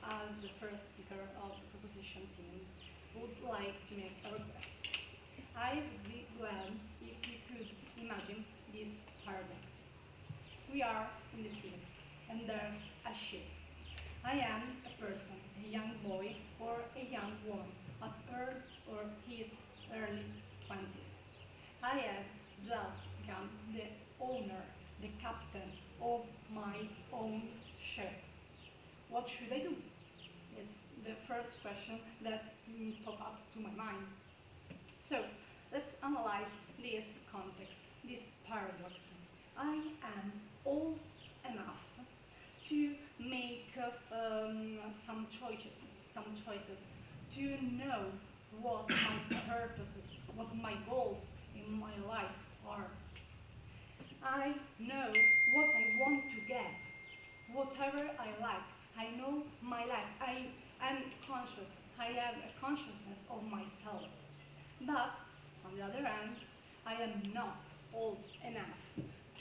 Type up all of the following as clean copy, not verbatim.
as the first speaker of the proposition team, would like to make a request. I would be glad if you could imagine this paradox. We are in the sea, and there's a ship. I am a person, a young boy or a young woman at her or his early 20s. I have just become the owner, the captain of my own ship. What should I do? It's the first question that pops up to my mind. So let's analyze this context, this paradox. I am old enough to make some choices, to know what my purposes, what my goals in my life are. I know what I want to get, whatever I like. I know my life. I am conscious. I have a consciousness of myself. But on the other hand, I am not old enough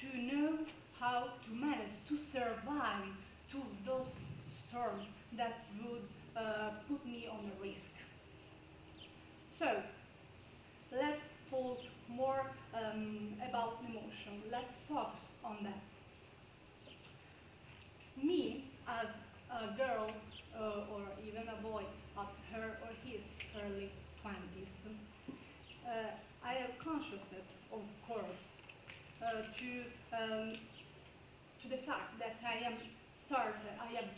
to know how to manage, to survive to those storms that would put me on a risk. So, let's talk more about emotion. Let's focus on that. Me, as a girl or even a boy at her or his early 20s, I have consciousness, of course, to the fact that I have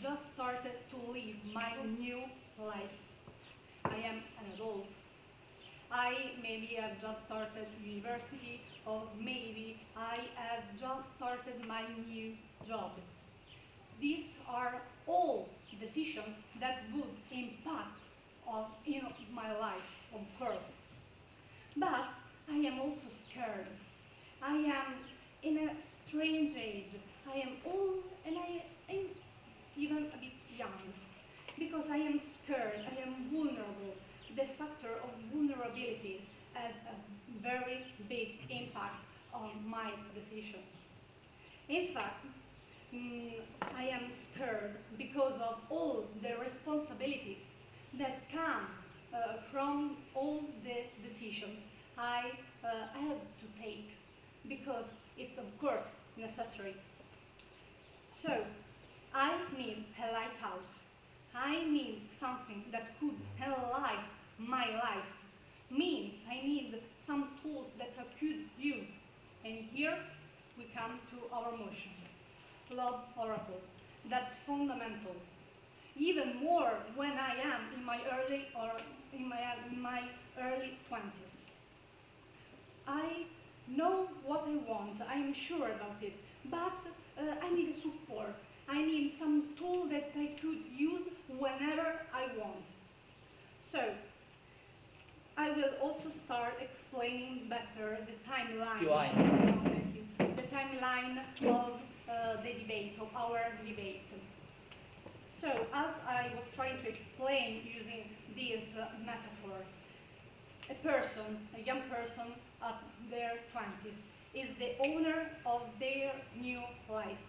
just started to live my new life. I am an adult. I maybe have just started university, or maybe I have just started my new job. These are all decisions that would impact in my life, of course. But I am also scared. I am in a strange age. I am old and I am even a bit young. Because I am scared, I am vulnerable. The factor of vulnerability has a very big impact on my decisions. In fact, I am scared because of all the responsibilities that come from all the decisions I have to take, because it's of course necessary. So, I need a lighthouse. I need something that could enlighten my life. Means I need some tools that I could use. And here we come to our motion. Love oracle. That's fundamental. Even more when I am in my early 20s. I know what I want. I am sure about it. But I need support. I need some tool that I could use whenever I want. So, I will also start explaining better the timeline. Thank you. The timeline of the debate, of our debate. So, as I was trying to explain using this metaphor, a young person at their 20s, is the owner of their new life.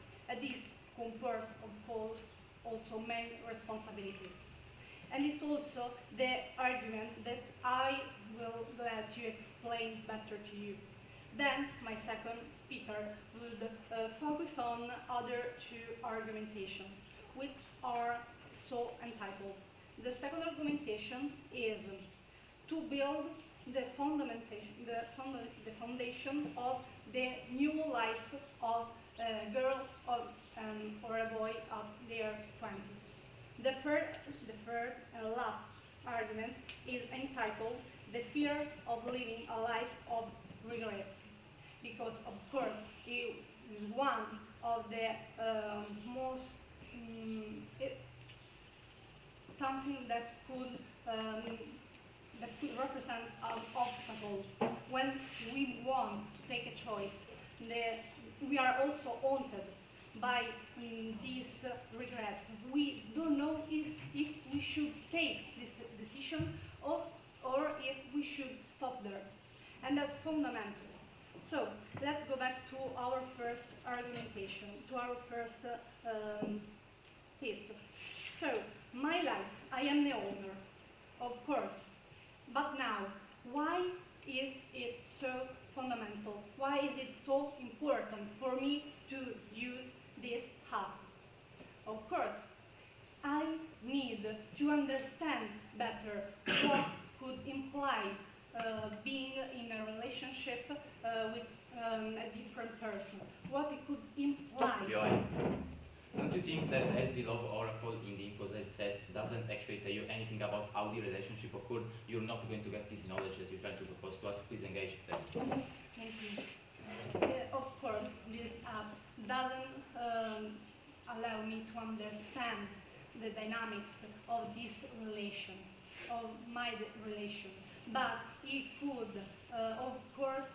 This confers, of course, also many responsibilities. And it's also the argument that I will glad to explain better to you. Then my second speaker would focus on other two argumentations, which are so entitled. The second argumentation is to build the foundation of the new life of a girl or a boy of their 20s. The third and last argument is entitled "The Fear of Living a Life of Regrets," because of course it is one of the most, it's something that could represent an obstacle when we want to take a choice. We are also haunted by these regrets. We don't know if we should take this decision or if we should stop there. And that's fundamental. So let's go back to our first argumentation, to our first thesis. So my life, I am the owner, of course. But now, why is it so fundamental? Why is it so important for me to use this app? Of course, I need to understand better what could imply being in a relationship with a different person, what it could imply. Joy, don't you think that as the love oracle in the info that says doesn't actually tell you anything about how the relationship occurred, you're not going to get this knowledge that you're trying to propose to us? Please engage that. Thank you. Of course, this app doesn't allow me to understand the dynamics of this relation, of my relation, but it could, of course,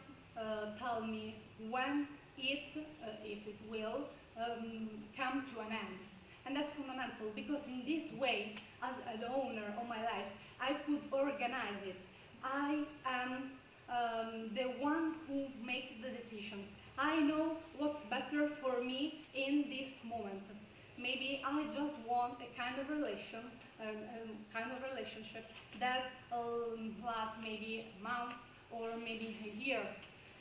tell me when it, if it will, come to an end. And that's fundamental, because in this way, as an owner of my life, I could organize it. I am the one who makes the decisions. I know what's better for me in this moment. Maybe I just want a kind of relationship that lasts maybe a month or maybe a year.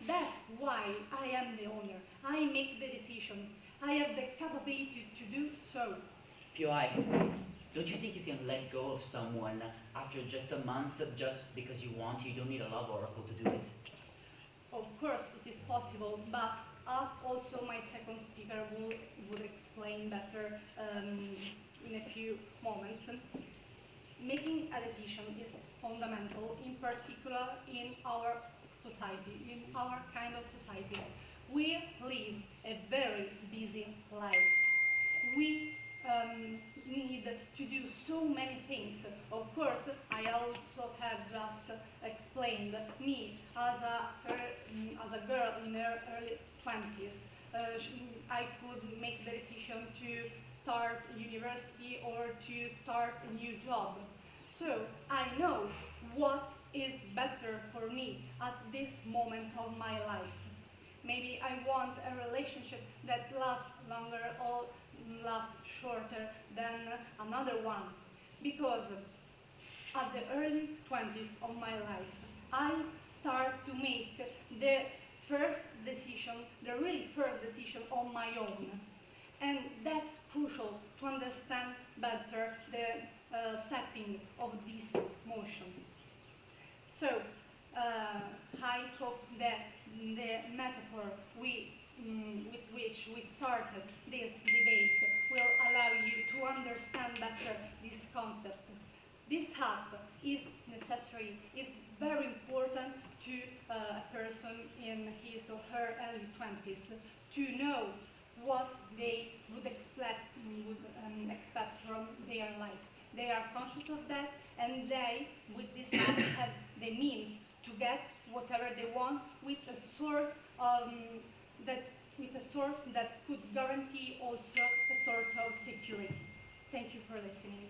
That's why I am the owner. I make the decision. I have the capability to do so. Fioi, don't you think you can let go of someone after just a month just because you want to? You don't need a love oracle to do it. Of course, it is possible, but as also my second speaker would explain better in a few moments, making a decision is fundamental, in particular in our society, in our kind of society. We live a very busy life. We need to do so many things. Of course, I also have just explained me as a girl in her early 20s. I could make the decision to start university or to start a new job. So I know what is better for me at this moment of my life. Maybe I want a relationship that lasts longer or lasts shorter than another one. Because at the early 20s of my life, I start to make the first decision, the really first decision on my own. And that's crucial to understand better the setting of these motions. So, I hope that the metaphor with which we started this debate will allow you to understand better this concept. This app is necessary, is very important to a person in his or her early 20s to know what they would expect from their life. They are conscious of that, and they, with this app, have the means to get whatever they want with a source that could guarantee also a sort of security. Thank you for listening.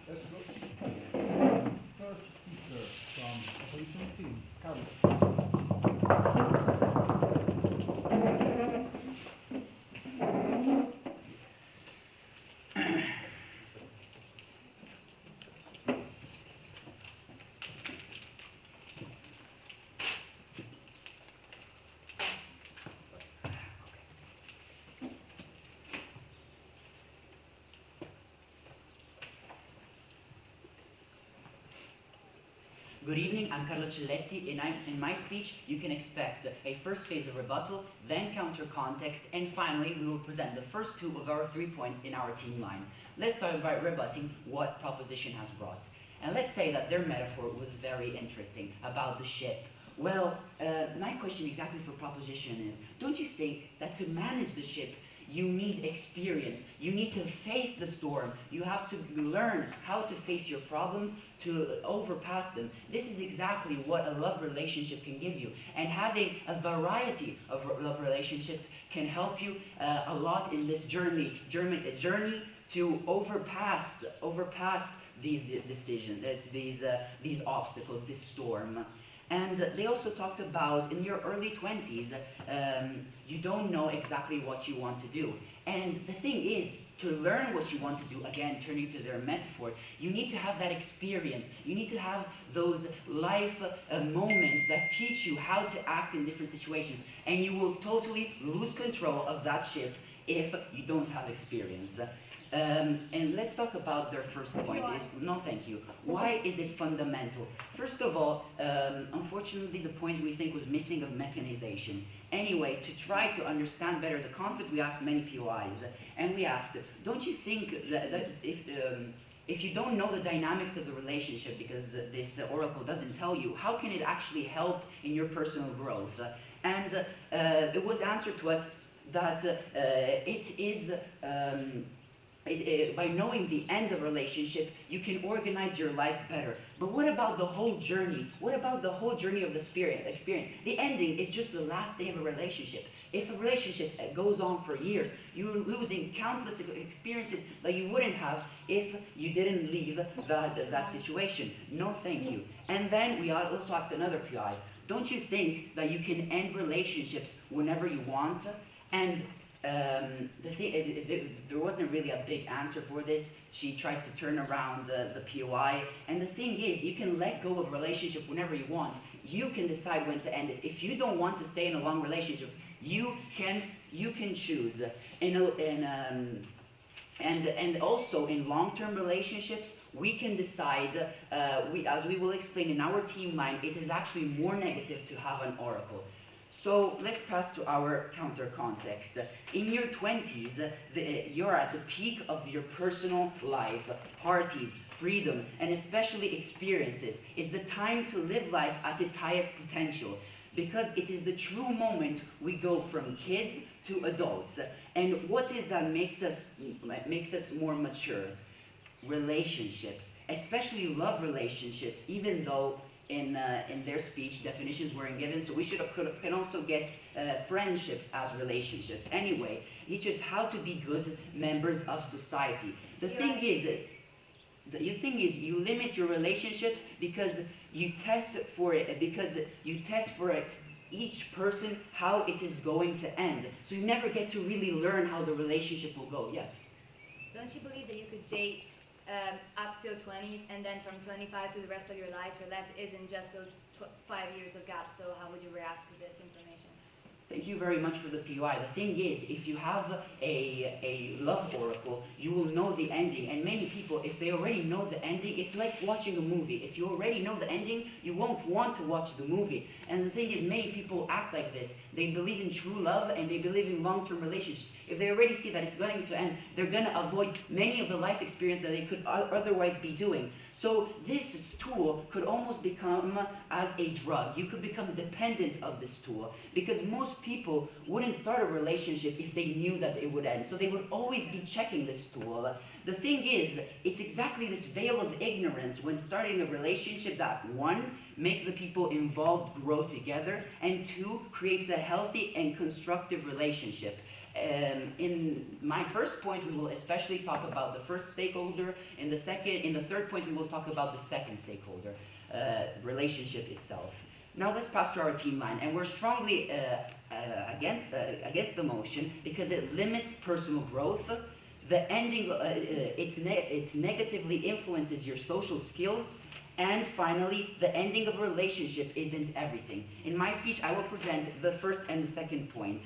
Let's go. First speaker from opposition team, Gabriele. Good evening, I'm Carlo Celletti, and in my speech you can expect a first phase of rebuttal, then counter context, and finally we will present the first two of our 3 points in our team line. Let's start by rebutting what proposition has brought. And let's say that their metaphor was very interesting about the ship. Well, my question exactly for proposition is, don't you think that to manage the ship you need experience, you need to face the storm, you have to learn how to face your problems, to overpass them. This is exactly what a love relationship can give you. And having a variety of love relationships can help you a lot in this journey to overpass these decisions, these obstacles, this storm. And they also talked about in your early 20s, you don't know exactly what you want to do. And the thing is, to learn what you want to do, again, turning to their metaphor, you need to have that experience. You need to have those life moments that teach you how to act in different situations. And you will totally lose control of that ship if you don't have experience. And let's talk about their first point. No, thank you. Why is it fundamental? First of all, unfortunately, the point we think was missing of mechanization. Anyway, to try to understand better the concept, we asked many POIs, and we asked, don't you think that if you don't know the dynamics of the relationship, because this oracle doesn't tell you, how can it actually help in your personal growth? And it was answered to us that it is by knowing the end of a relationship, you can organize your life better. But what about the whole journey? What about the whole journey of the experience? The ending is just the last day of a relationship. If a relationship goes on for years, you're losing countless experiences that you wouldn't have if you didn't leave that situation. No, thank you. And then we also asked another PI, don't you think that you can end relationships whenever you want? And there wasn't really a big answer for this. She tried to turn around the POI. And the thing is, you can let go of a relationship whenever you want. You can decide when to end it. If you don't want to stay in a long relationship, you can choose. And also in long-term relationships, we can decide, as we will explain in our team line, it is actually more negative to have an oracle. So let's pass to our counter context. In your 20s, you're at the peak of your personal life, parties, freedom, and especially experiences. It's the time to live life at its highest potential, because it is the true moment we go from kids to adults. And what is that makes us more mature? Relationships, especially love relationships, even though in their speech definitions weren't given, so we can also get friendships as relationships. Anyway, it's just how to be good members of society. The thing is, you limit your relationships because you test for each person how it is going to end. So you never get to really learn how the relationship will go. Yes? Don't you believe that you could date up till 20s and then from 25 to the rest of your life? Your life isn't just those 5 years of gap, so how would you react to this information? Thank you very much for the POI. The thing is, if you have a love oracle, you will know the ending. And many people, if they already know the ending, it's like watching a movie. If you already know the ending, you won't want to watch the movie. And the thing is, many people act like this. They believe in true love and they believe in long-term relationships. If they already see that it's going to end, they're going to avoid many of the life experience that they could otherwise be doing. So this tool could almost become as a drug. You could become dependent of this tool, because most people wouldn't start a relationship if they knew that it would end. So they would always be checking this tool. The thing is, it's exactly this veil of ignorance when starting a relationship that, one, makes the people involved grow together, and two, creates a healthy and constructive relationship. In my first point, we will especially talk about the first stakeholder. In the third point, we will talk about the second stakeholder, relationship itself. Now let's pass to our team line, and we're strongly against the motion because it limits personal growth. The ending, it negatively influences your social skills. And finally, the ending of a relationship isn't everything. In my speech, I will present the first and the second point.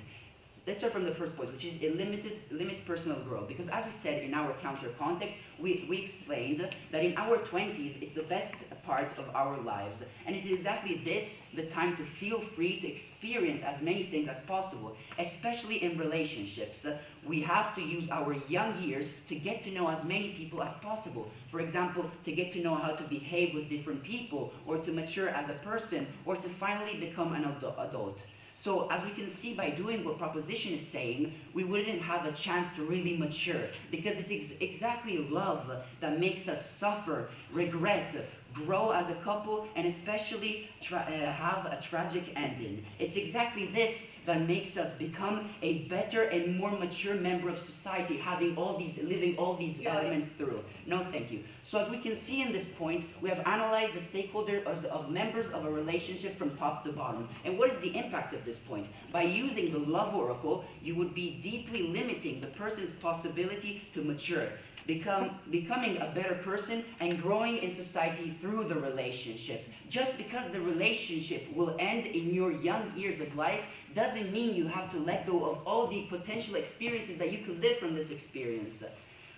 Let's start from the first point, which is it limits personal growth. Because as we said in our counter context, we explained that in our 20s, it's the best part of our lives. And it is exactly this, the time to feel free to experience as many things as possible, especially in relationships. We have to use our young years to get to know as many people as possible. For example, to get to know how to behave with different people, or to mature as a person, or to finally become an adult. So as we can see by doing what proposition is saying, we wouldn't have a chance to really mature, because it's exactly love that makes us suffer, regret, grow as a couple, and especially have a tragic ending. It's exactly this that makes us become a better and more mature member of society, living all these elements through. No, thank you. So as we can see in this point, we have analyzed the stakeholders of members of a relationship from top to bottom. And what is the impact of this point? By using the love oracle, you would be deeply limiting the person's possibility to mature, becoming a better person and growing in society through the relationship. Just because the relationship will end in your young years of life doesn't mean you have to let go of all the potential experiences that you could live from this experience.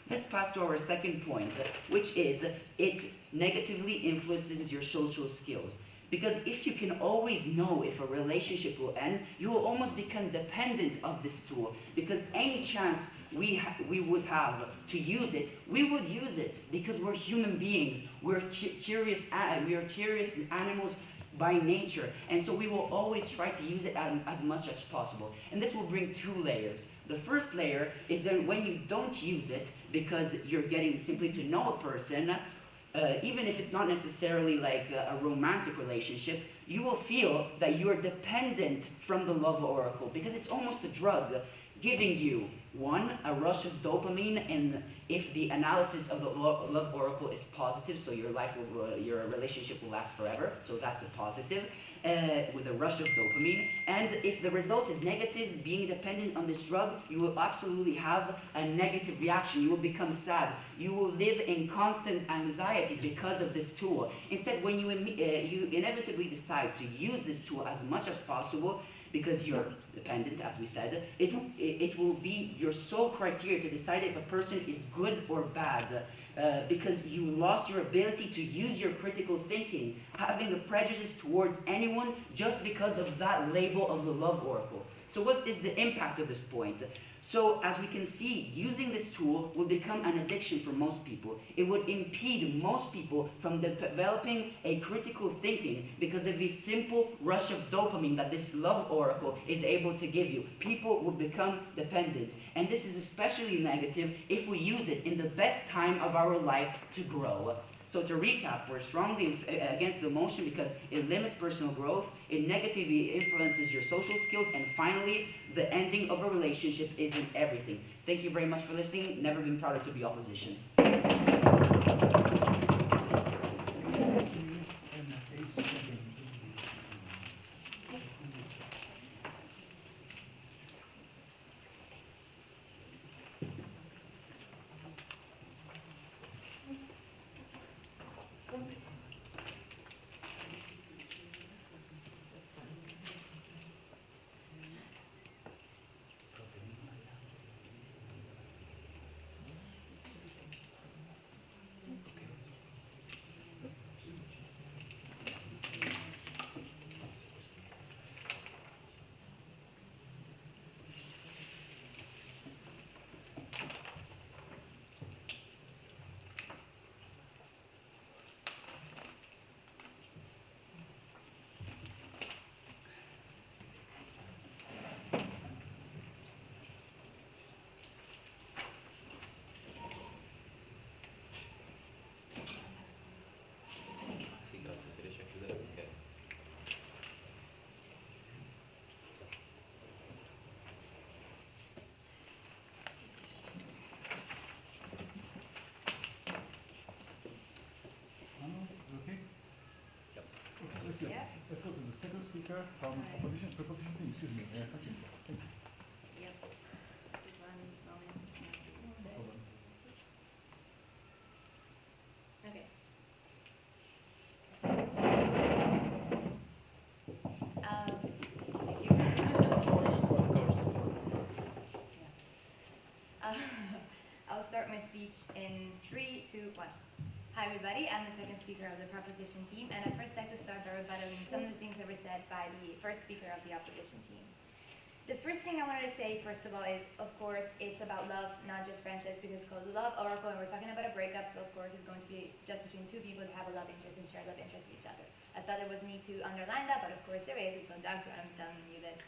Let's pass to our second point, which is it negatively influences your social skills. Because if you can always know if a relationship will end, you will almost become dependent of this tool. Because any chance we would have to use it, we would use it. Because we're human beings. We're curious animals by nature. And so we will always try to use it as much as possible. And this will bring two layers. The first layer is that when you don't use it, because you're getting simply to know a person, even if it's not necessarily like a romantic relationship, you will feel that you are dependent from the love oracle, because it's almost a drug, giving you, one, a rush of dopamine, and if the analysis of the love oracle is positive, so your relationship will last forever, so that's a positive, with a rush of dopamine. And if the result is negative, being dependent on this drug, you will absolutely have a negative reaction. You will become sad. You will live in constant anxiety because of this tool. Instead, when you inevitably decide to use this tool as much as possible, because you're dependent, as we said, it will be your sole criteria to decide if a person is good or bad, because you lost your ability to use your critical thinking, having a prejudice towards anyone just because of that label of the love oracle. So what is the impact of this point? So as we can see, using this tool will become an addiction for most people. It would impede most people from developing a critical thinking because of the simple rush of dopamine that this love oracle is able to give you. People will become dependent. And this is especially negative if we use it in the best time of our life to grow. So to recap, we're strongly against the motion because it limits personal growth, it negatively influences your social skills, and finally, the ending of a relationship isn't everything. Thank you very much for listening. Never been prouder to be opposition. Sì, grazie, se riesci a chiudere perché... Okay? Yep. Okay, let's go to the second speaker from proposition team. Excuse me, Francisco. Thank you. Yep. Just one moment. No problem. Okay. Thank you. Of course. in 3, 2, 1. Hi everybody, I'm the second speaker of the proposition team, and I'd first like to start by rebuttaling some of the things that were said by the first speaker of the opposition team. The first thing I wanted to say, first of all, is, of course, it's about love, not just friendships, because it's called Love Oracle, and we're talking about a breakup, so of course it's going to be just between two people that have a love interest and share love interest with each other. I thought there was a need to underline that, but of course there is, so that's why I'm telling you this.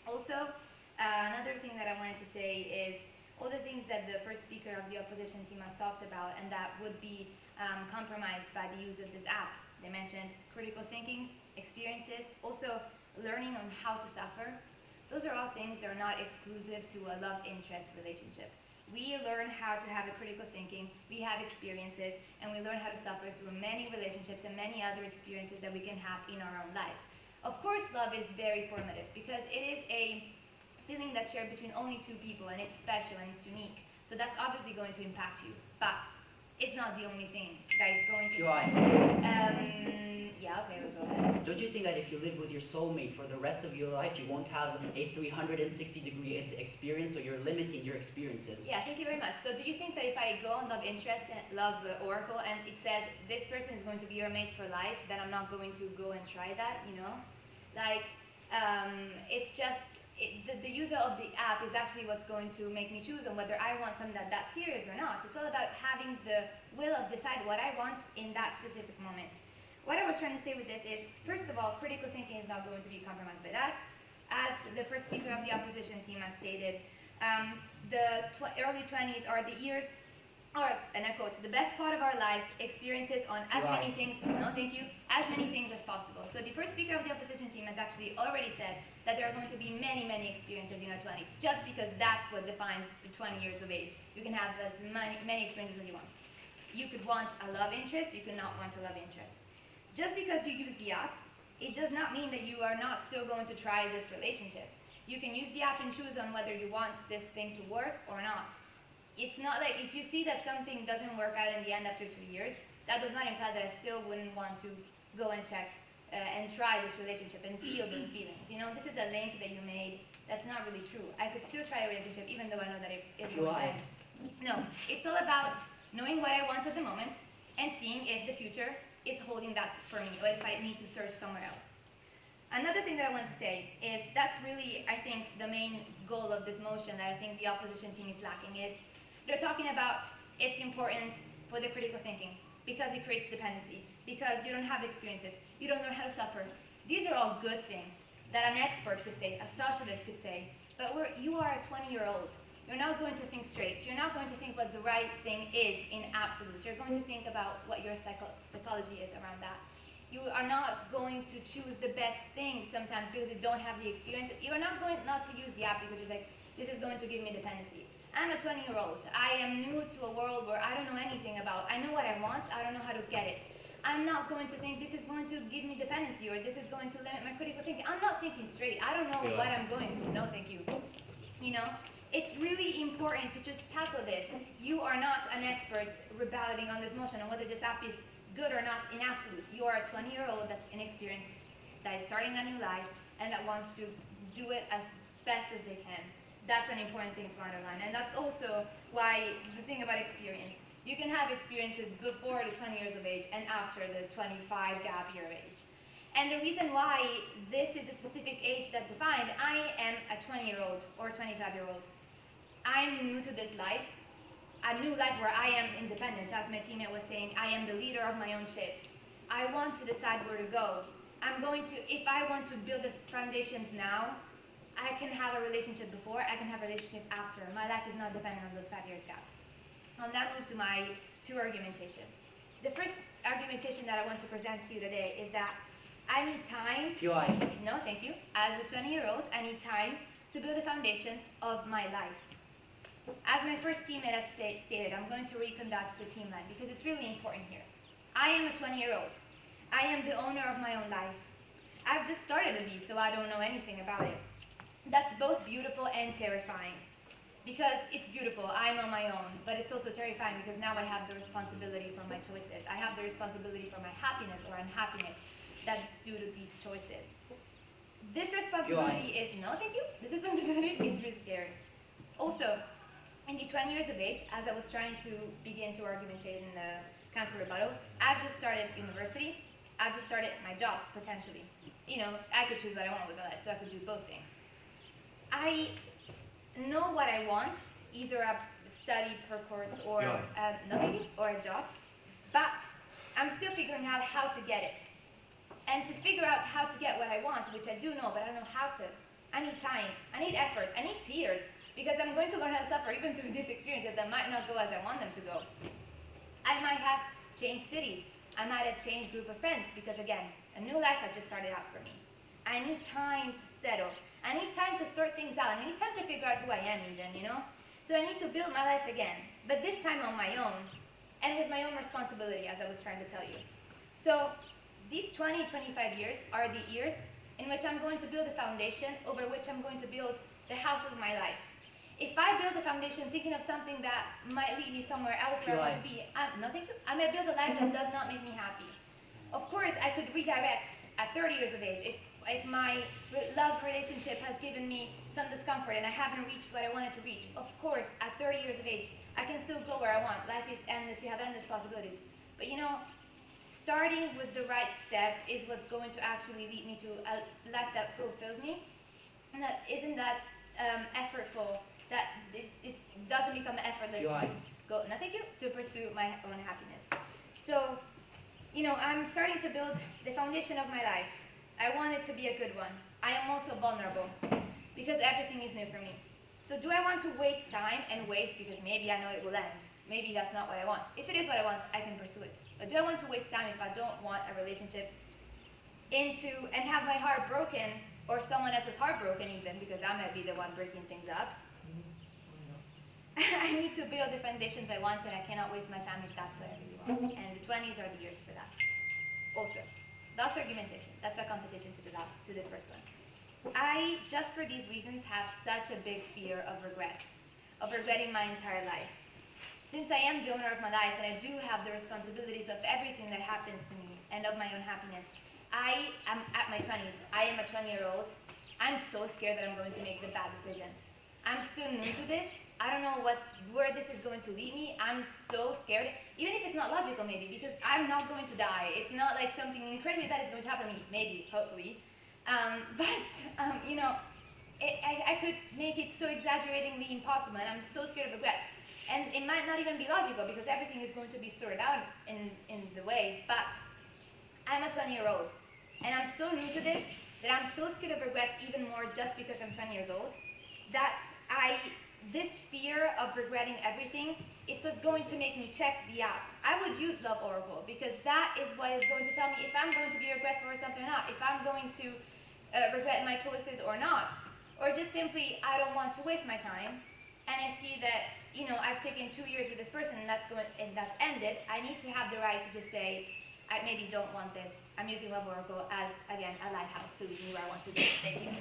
Also, another thing that I wanted to say is all the things that the first speaker of the opposition team has talked about and that would be compromised by the use of this app. They mentioned critical thinking, experiences, also learning on how to suffer. Those are all things that are not exclusive to a love-interest relationship. We learn how to have a critical thinking, we have experiences, and we learn how to suffer through many relationships and many other experiences that we can have in our own lives. Of course, love is very formative because it is a feeling that's shared between only two people, and it's special and it's unique. So that's obviously going to impact you, but it's not the only thing that is going to. Yeah, okay, we'll go ahead. Don't you think that if you live with your soulmate for the rest of your life, you won't have a 360-degree experience, so you're limiting your experiences? Yeah, thank you very much. So do you think that if I go on Love Interest and Love Oracle and it says this person is going to be your mate for life, then I'm not going to go and try that, you know? Like, it's just, the user of the app is actually what's going to make me choose on whether I want something that's serious or not. It's all about having the will of decide what I want in that specific moment. What I was trying to say with this is, first of all, critical thinking is not going to be compromised by that. As the first speaker of the opposition team has stated, the early 20s are the years, or, and I quote, the best part of our lives, experiences on as many things, no thank you, as many things as possible. So the first speaker of the opposition team has actually already said that there are going to be many, many experiences in our 20s, just because that's what defines the 20 years of age. You can have as many experiences as you want. You could want a love interest, you could not want a love interest. Just because you use the app, it does not mean that you are not still going to try this relationship. You can use the app and choose on whether you want this thing to work or not. It's not like if you see that something doesn't work out in the end after 2 years, that does not imply that I still wouldn't want to go and check and try this relationship and feel those feelings. You know, this is a link that you made that's not really true. I could still try a relationship even though I know that it isn't going to end. No, it's all about knowing what I want at the moment and seeing if the future is holding that for me, or if I need to search somewhere else. Another thing that I want to say is that's really, I think, the main goal of this motion that I think the opposition team is lacking is they're talking about it's important for the critical thinking because it creates dependency, because you don't have experiences, you don't know how to suffer. These are all good things that an expert could say, a socialist could say, but you are a 20-year-old. You're not going to think straight. You're not going to think what the right thing is in absolute. You're going to think about what your psychology is around that. You are not going to choose the best thing sometimes because you don't have the experience. You're not going not to use the app because you're like, this is going to give me dependency. I'm a 20-year-old. I am new to a world where I don't know anything about. I know what I want. I don't know how to get it. I'm not going to think this is going to give me dependency or this is going to limit my critical thinking. I'm not thinking straight. I don't know what I'm going through. No, thank you. You know? It's really important to just tackle this. You are not an expert rebutting on this motion on whether this app is good or not in absolute. You are a 20-year-old that's inexperienced, that is starting a new life, and that wants to do it as best as they can. That's an important thing to underline. And that's also why the thing about experience. You can have experiences before the 20 years of age and after the 25 gap year of age. And the reason why this is the specific age that defined, I am a 20-year-old or 25-year-old. I'm new to this life, a new life where I am independent. As my teammate was saying, I am the leader of my own ship. I want to decide where to go. If I want to build the foundations now, I can have a relationship before, I can have a relationship after. My life is not dependent on those 5 years gap. I'll now move to my two argumentations. The first argumentation that I want to present to you today is that I need time. No, thank you. As a 20-year-old, I need time to build the foundations of my life. As my first teammate has stated, I'm going to reconduct the team line because it's really important here. I am a 20-year-old. I am the owner of my own life. I've just started a so I don't know anything about it. That's both beautiful and terrifying. Because it's beautiful, I'm on my own, but it's also terrifying because now I have the responsibility for my choices. I have the responsibility for my happiness or unhappiness that's due to these choices. This responsibility is, no thank you, this responsibility is really scary. Also, in the 20 years of age, as I was trying to begin to argumentate in the counter rebuttal, I've just started university. I've just started my job, potentially. You know, I could choose what I want with my life, so I could do both things. I know what I want, either a study per course or nothing, or a job, but I'm still figuring out how to get it. And to figure out how to get what I want, which I do know, but I don't know how to, I need time, I need effort, I need tears, because I'm going to learn how to suffer even through these experiences that might not go as I want them to go. I might have changed cities, I might have changed group of friends, because again, a new life has just started out for me. I need time to settle, I need time to sort things out, I need time to figure out who I am even, you know? So I need to build my life again, but this time on my own, and with my own responsibility, as I was trying to tell you. So these 20, 25 years are the years in which I'm going to build a foundation over which I'm going to build the house of my life. If I build a foundation thinking of something that might lead me somewhere else where I want to be, no thank you, I might build a life that does not make me happy. Of course, I could redirect at 30 years of age if my love relationship has given me some discomfort and I haven't reached what I wanted to reach. Of course, at 30 years of age, I can still go where I want. Life is endless, you have endless possibilities. But you know, starting with the right step is what's going to actually lead me to a life that fulfills me, and that isn't that effortful, that it doesn't become effortless to pursue my own happiness. So, you know, I'm starting to build the foundation of my life. I want it to be a good one. I am also vulnerable, because everything is new for me. So do I want to waste time and waste because maybe I know it will end? Maybe that's not what I want. If it is what I want, I can pursue it. But do I want to waste time if I don't want a relationship and have my heart broken, or someone else's heart broken even, because I might be the one breaking things up? I need to build the foundations I want, and I cannot waste my time if that's what I really want. And the 20s are the years for that. Also, that's argumentation. That's a competition to the first one. I, just for these reasons, have such a big fear of regretting my entire life. Since I am the owner of my life and I do have the responsibilities of everything that happens to me and of my own happiness, I am at my 20s. I am a 20-year-old. I'm so scared that I'm going to make the bad decision. I'm still new to this. I don't know where this is going to lead me. I'm so scared, even if it's not logical maybe, because I'm not going to die. It's not like something incredibly bad is going to happen to me, maybe, hopefully. You know, I could make it so exaggeratingly impossible, and I'm so scared of regret. And it might not even be logical, because everything is going to be sorted out in the way, but I'm a 20-year-old, and I'm so new to this that I'm so scared of regret even more just because I'm 20 years old, that this fear of regretting everything, it's what's going to make me check the app. I would use Love Oracle, because that is what is going to tell me if I'm going to be regretful or something or not, if I'm going to regret my choices or not, or just simply, I don't want to waste my time, and I see that, you know, I've taken 2 years with this person and that's ended. I need to have the right to just say, I maybe don't want this. I'm using Love Oracle as, again, a lighthouse to lead me where I want to go. Thank you.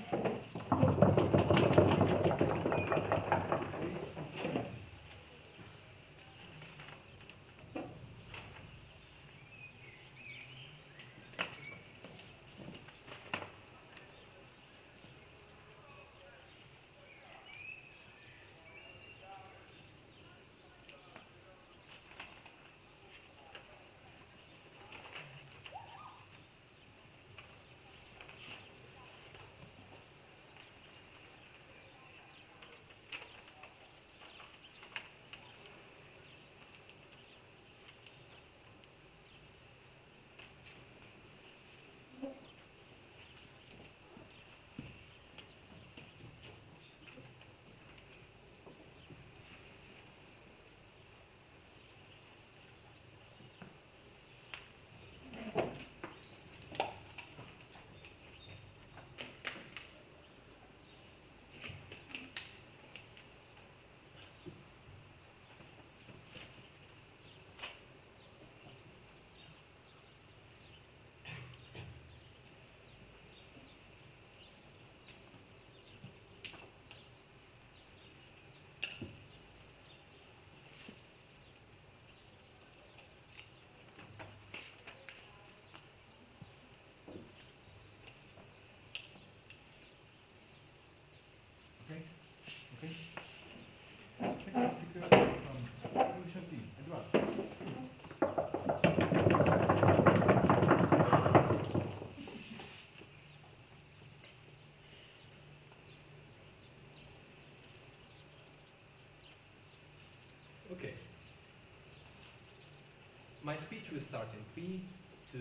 My speech will start in 3, 2,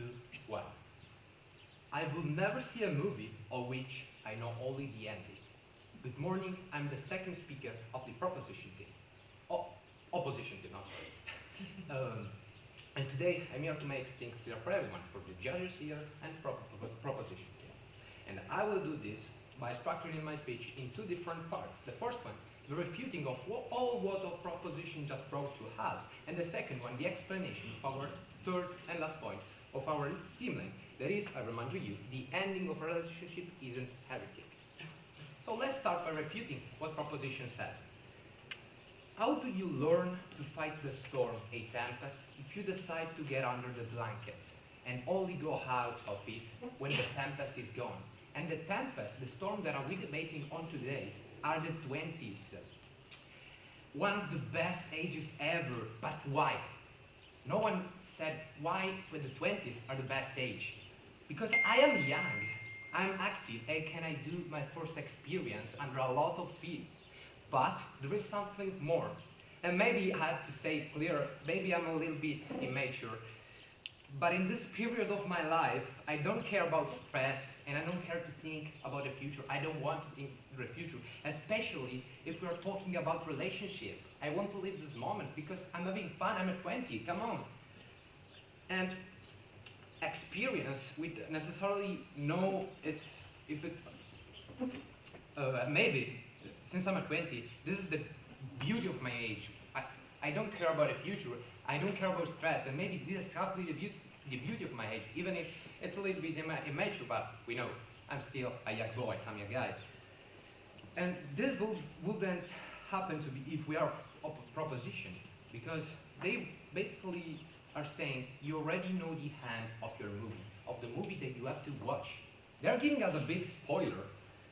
1. I will never see a movie of which I know only the ending. Good morning, I'm the second speaker of the proposition team. Opposition team, I'm sorry. And today I'm here to make things clear for everyone, for the judges here and proposition team. And I will do this by structuring my speech in 2 different parts. The first one, the refuting of all what our proposition just brought to us. And the second one, the explanation of our third and last point of our team link. That is, I remind you, the ending of a relationship isn't heretic. So let's start by refuting what proposition said. How do you learn to fight the storm, a tempest, if you decide to get under the blanket and only go out of it when the tempest is gone? And the tempest, the storm that we are debating on today, are the 20s. One of the best ages ever, but why? No one said why the 20s are the best age. Because I am young, I'm active, and can I do my first experience under a lot of fields. But there is something more. And maybe I have to say it clear, maybe I'm a little bit immature. But in this period of my life, I don't care about stress, and I don't care to think about the future. I don't want to think the future, especially if we are talking about relationship. I want to live this moment because I'm having fun, I'm at 20, come on. And experience with necessarily know it's, if it, maybe, since I'm at 20, this is the beauty of my age. I don't care about the future, I don't care about stress, and maybe this is exactly the beauty of my age, even if it's a little bit immature, but we know, I'm still a young boy, I'm a young guy. And this wouldn't happen to be if we are of a proposition, because they basically are saying you already know the end of your movie, of the movie that you have to watch. They're giving us a big spoiler,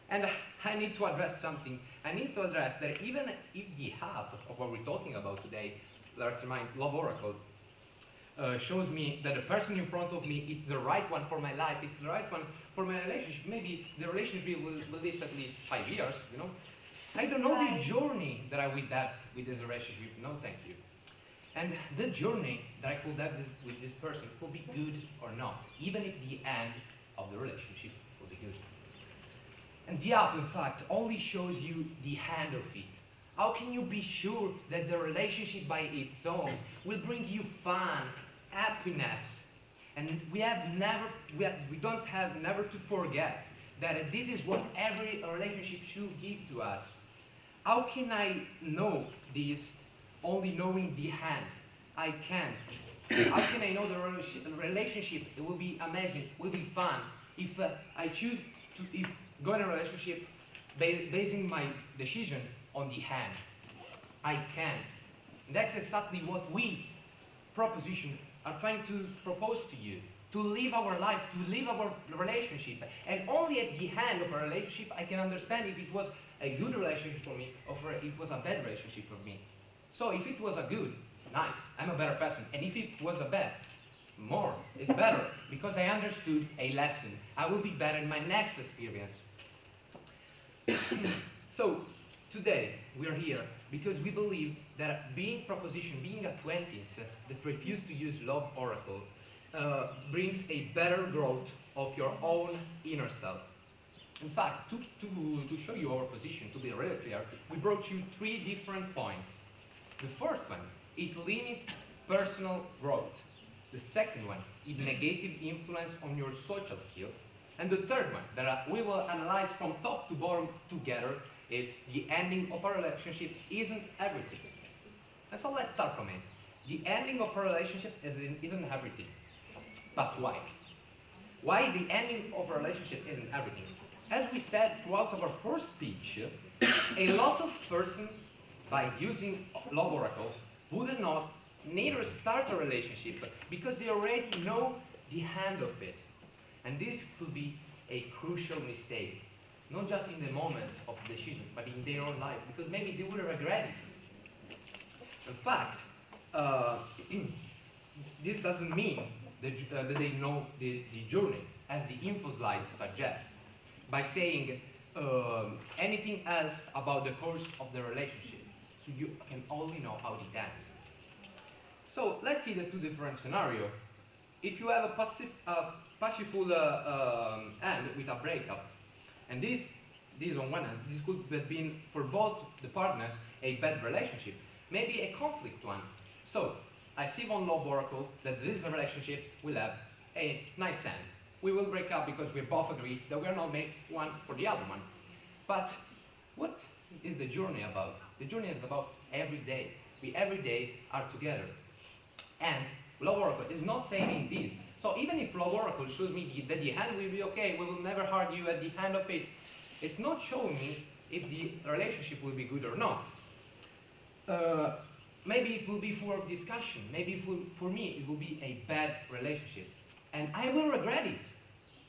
and I need to address something. I need to address that even if the hub of what we're talking about today, let's remind, Love Oracle, shows me that the person in front of me is the right one for my life, it's the right one for my relationship. Maybe the relationship will last at least 5 years, you know. I don't know the journey that I will have with this relationship, no thank you. And the journey that I could have with this person could be good or not, even if the end of the relationship will be good. And the app, in fact, only shows you the end of it. How can you be sure that the relationship by its own will bring you fun, happiness? And we don't have never to forget that this is what every relationship should give to us. How can I know this only knowing the end? I can't. How can I know the relationship? It will be amazing, will be fun. If I choose to go in a relationship basing my decision on the end, I can't. And that's exactly what we, proposition, are trying to propose to you. To live our life, to live our relationship. And only at the end of a relationship I can understand if it was a good relationship for me or if it was a bad relationship for me. So if it was a good, nice, I'm a better person. And if it was a bad, more, it's better. Because I understood a lesson. I will be better in my next experience. So today we are here because we believe that being proposition, being a 20s that refuse to use Love Oracle, brings a better growth of your own inner self. In fact, to show you our position, to be really clear, we brought you 3 different points. The first one, it limits personal growth. The second one, it negative influence on your social skills. And the third one, that we will analyze from top to bottom together, it's the ending of a relationship isn't everything. And so let's start from it. The ending of a relationship isn't everything. But why? Why the ending of a relationship isn't everything? As we said throughout our first speech, a lot of persons, by using Love Oracle, would not neither start a relationship because they already know the end of it. And this could be a crucial mistake, not just in the moment of the decision, but in their own life, because maybe they would regret it. In fact, this doesn't mean that they know the journey, as the info slide suggests, by saying anything else about the course of the relationship, so you can only know how it ends. So let's see the two different scenarios. If you have a passiveful end with a breakup, and this on one hand, this could have been for both the partners a bad relationship, maybe a conflict one. So I see one love oracle that this relationship will have a nice end. We will break up because we both agree that we are not made one for the other one. But what is the journey about? The journey is about every day. We every day are together. And love oracle is not saying this. So even if love oracle shows me that the end will be okay, we will never hurt you at the end of it, it's not showing me if the relationship will be good or not. Maybe it will be full of discussion. Maybe for me it will be a bad relationship. And I will regret it,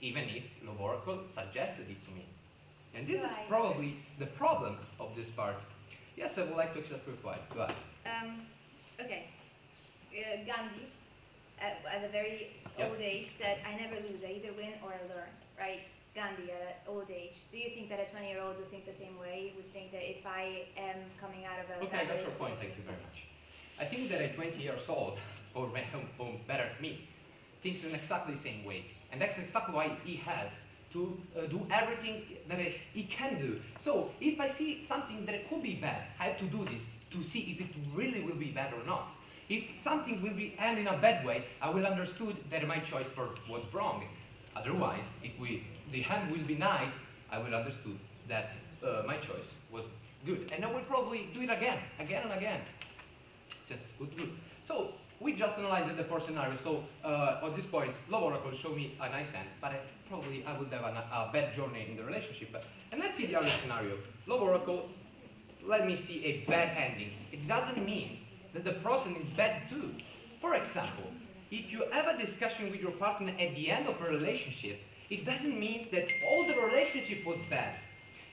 even if love oracle suggested it to me. And this is probably the problem of this part. Yes, I would like to accept reply. Go ahead. Okay. Gandhi, at a very old age, said, "I never lose. I either win or I learn." Right? Gandhi, at an old age. Do you think that a 20-year-old would think the same way? Would think that if I am coming out of a Okay, that's your point. Thank you very much. I think that a 20 years old, or better me, thinks in exactly the same way, and that's exactly why he has to do everything that he can do. So if I see something that could be bad, I have to do this to see if it really will be bad or not. If something will be end in a bad way, I will understood that my choice was wrong. Otherwise, if the hand will be nice, I will understood that my choice was good. And I will probably do it again and again. It's just good. So we just analyzed the four scenarios. So at this point, love oracle showed me a nice end, but I would have a bad journey in the relationship. And let's see the other scenario. Love oracle, let me see a bad ending. It doesn't mean that the person is bad too. For example, if you have a discussion with your partner at the end of a relationship, it doesn't mean that all the relationship was bad.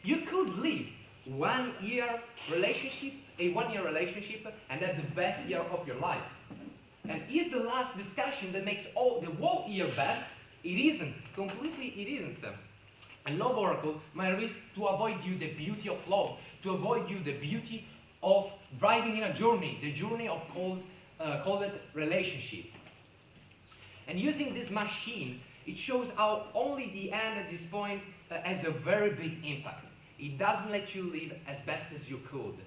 You could live 1 year relationship, a 1 year relationship, and have the best year of your life. And is the last discussion that makes the whole year bad? It isn't. Completely it isn't. And love oracle might risk to avoid you the beauty of love, to avoid you the beauty of driving in a journey, the journey of called relationship. And using this machine, it shows how only the end at this point has a very big impact. It doesn't let you live as best as you could.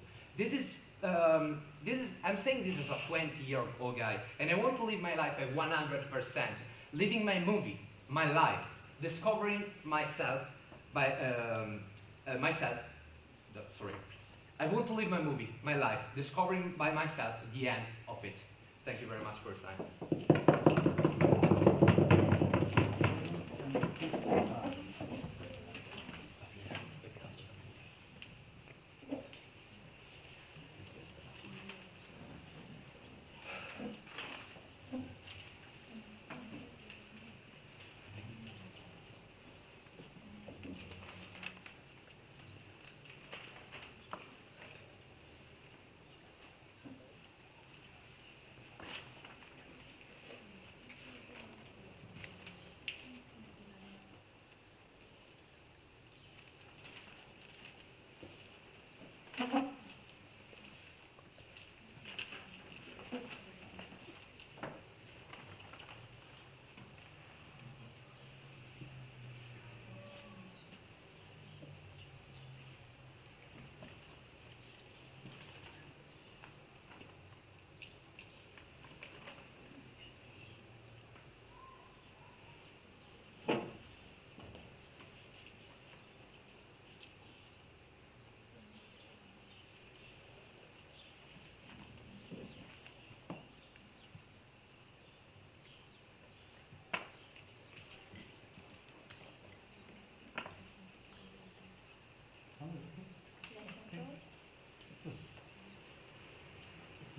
I'm saying this as a 20-year-old guy, and I want to live my life at 100%, living my movie, my life, discovering myself I want to live my movie, my life, discovering by myself the end of it. Thank you very much for your time.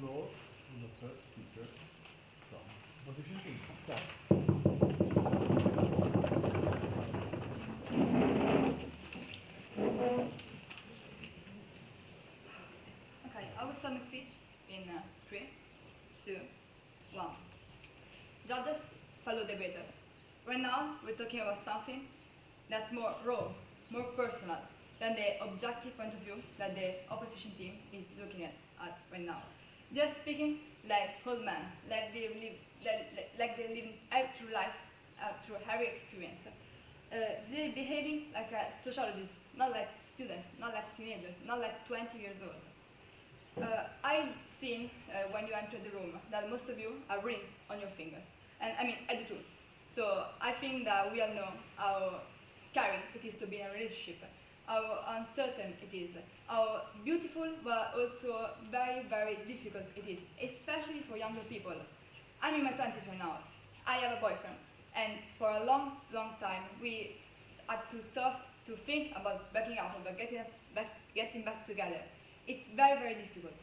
Floor on the third speaker from opposition team. Yeah. Okay, I will start my speech in 3, 2, 1. Judges, fellow debaters. Right now, we're talking about something that's more raw, more personal than the objective point of view that the opposition team is looking at right now. Just speaking like old men, like they live, like they live through life, through every experience. They're behaving like sociologists, not like students, not like teenagers, not like 20 years old. I've seen when you enter the room that most of you have rings on your fingers. And I mean, I do too. So I think that we all know how scary it is to be in a relationship, how uncertain it is, how beautiful but also very, very difficult it is, especially for younger people. I'm in my 20s right now. I have a boyfriend. And for a long, long time, we had to think about backing out, about getting back together. It's very, very difficult.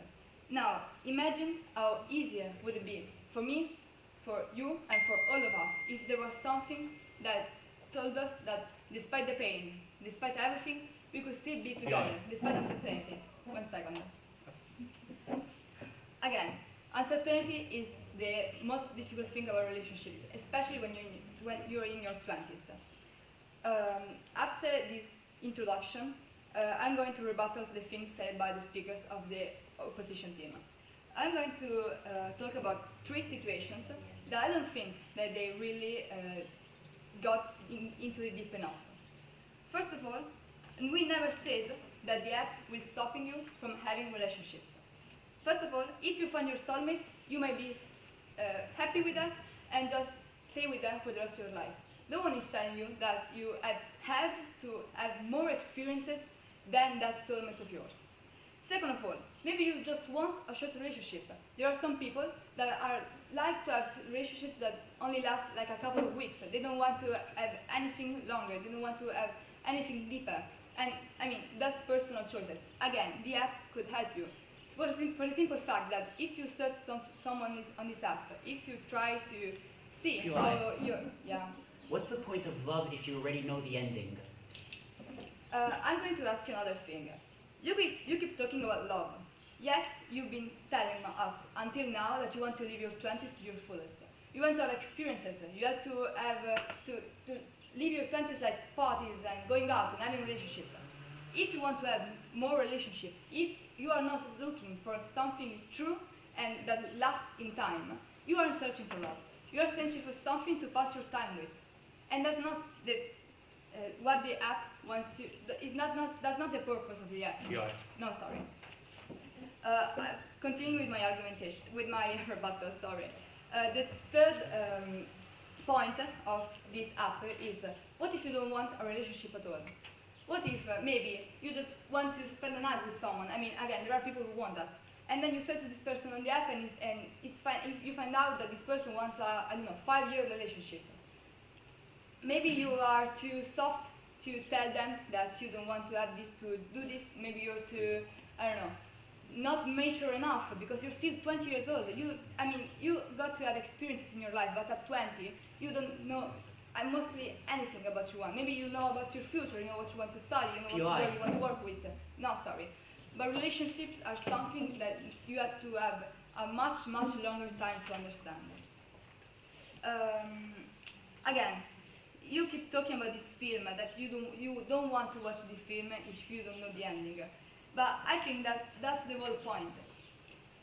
Now, imagine how easier would it be for me, for you, and for all of us if there was something that told us that despite the pain, despite everything, we could still be together, despite uncertainty. 1 second. Again, uncertainty is the most difficult thing about relationships, especially when you're in your 20s. After this introduction, I'm going to rebuttal the things said by the speakers of the opposition team. I'm going to talk about 3 situations that I don't think that they really got into it deep enough. First of all, we never said that the app will stopping you from having relationships. First of all, if you find your soulmate, you might be happy with that and just stay with them for the rest of your life. No one is telling you that you have to have more experiences than that soulmate of yours. Second of all, maybe you just want a short relationship. There are some people that like to have relationships that only last like a couple of weeks. They don't want to have anything longer. They don't want to have anything deeper. And I mean, that's personal choices. Again, the app could help you. For the simple fact that if you search someone on this app, if you try to see how What's the point of love if you already know the ending? I'm going to ask you another thing. You keep talking about love, yet you've been telling us until now that you want to live your 20s to your fullest. You want to have experiences. You have to have to live your 20s like parties and going out and having relationships. If you want to have more relationships, if you are not looking for something true and that lasts in time, you aren't searching for love. You are searching for something to pass your time with, and that's not the what the app wants you. That's not the purpose of the app. Yeah. No, sorry. Continuing with my argumentation, with my rebuttal. Sorry. The third point of this app is: what if you don't want a relationship at all? What if maybe you just want to spend the night with someone? I mean, again, there are people who want that. And then you search this person on the app, and it's fine. If you find out that this person wants a 5-year relationship. Maybe you are too soft to tell them that you don't want to have this, to do this. Maybe you're too, not mature enough because you're still 20 years old. You got to have experiences in your life, but at 20, you don't know mostly anything about what you want. Maybe you know about your future, you know what you want to study, you know where you want to work with. No, sorry. But relationships are something that you have to have a much, much longer time to understand. Again, you keep talking about this film, that you don't want to watch the film if you don't know the ending. But I think that's the whole point.